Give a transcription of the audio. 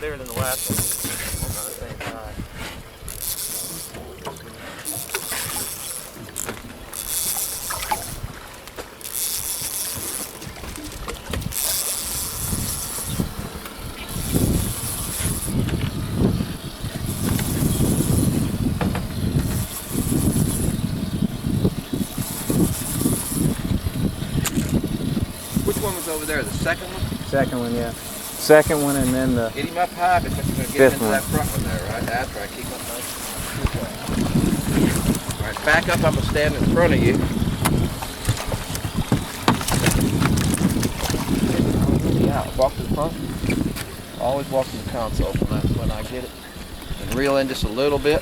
clearer than the last one. Almost on the same side. Which one was over there? The second one? Second one, yeah. Second one, and then the Get him up high because you're going to get him into that front one there, right? That's right. Keep up nice. All right, back up. I'm going to stand in front of you. Yeah, walk to the front. Always walk to the console when I get it. And reel in just a little bit.